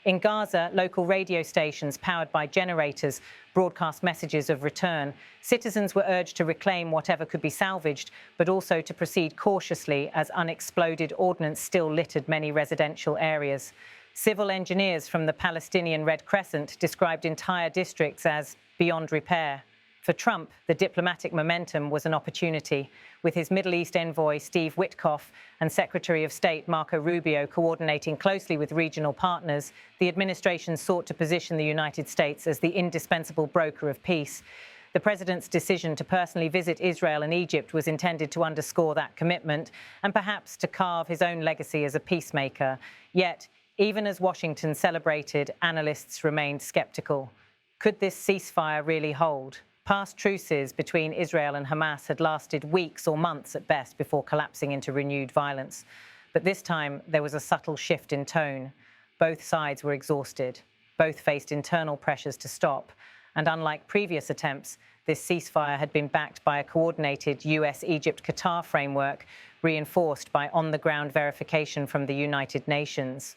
In Gaza, local radio stations powered by generators broadcast messages of return. Citizens were urged to reclaim whatever could be salvaged, but also to proceed cautiously as unexploded ordnance still littered many residential areas. Civil engineers from the Palestinian Red Crescent described entire districts as beyond repair. For Trump, the diplomatic momentum was an opportunity. With his Middle East envoy Steve Witkoff and Secretary of State Marco Rubio coordinating closely with regional partners, the administration sought to position the United States as the indispensable broker of peace. The president's decision to personally visit Israel and Egypt was intended to underscore that commitment and perhaps to carve his own legacy as a peacemaker. Yet, even as Washington celebrated, analysts remained skeptical. Could this ceasefire really hold? Past truces between Israel and Hamas had lasted weeks or months at best before collapsing into renewed violence. But this time, there was a subtle shift in tone. Both sides were exhausted. Both faced internal pressures to stop. And unlike previous attempts, this ceasefire had been backed by a coordinated US-Egypt-Qatar framework, reinforced by on-the-ground verification from the United Nations.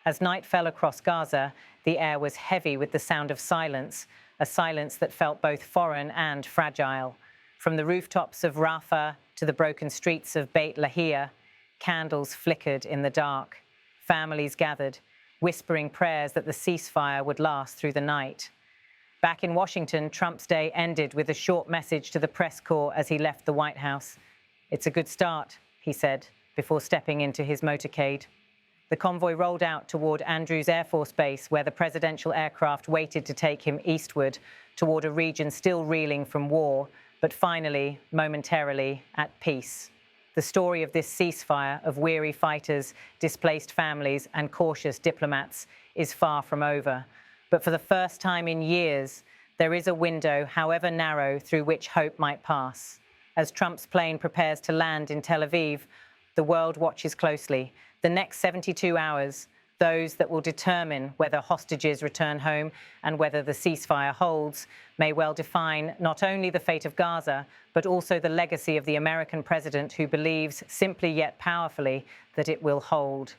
As night fell across Gaza, the air was heavy with the sound of silence, a silence that felt both foreign and fragile. From the rooftops of Rafah to the broken streets of Beit Lahia, candles flickered in the dark. Families gathered, whispering prayers that the ceasefire would last through the night. Back in Washington, Trump's day ended with a short message to the press corps as he left the White House. "It's a good start," he said, before stepping into his motorcade. The convoy rolled out toward Andrews Air Force Base, where the presidential aircraft waited to take him eastward, toward a region still reeling from war, but finally, momentarily, at peace. The story of this ceasefire, of weary fighters, displaced families, and cautious diplomats is far from over. But for the first time in years, there is a window, however narrow, through which hope might pass. As Trump's plane prepares to land in Tel Aviv, the world watches closely. The next 72 hours, those that will determine whether hostages return home and whether the ceasefire holds, may well define not only the fate of Gaza, but also the legacy of the American president who believes, simply yet powerfully, that it will hold.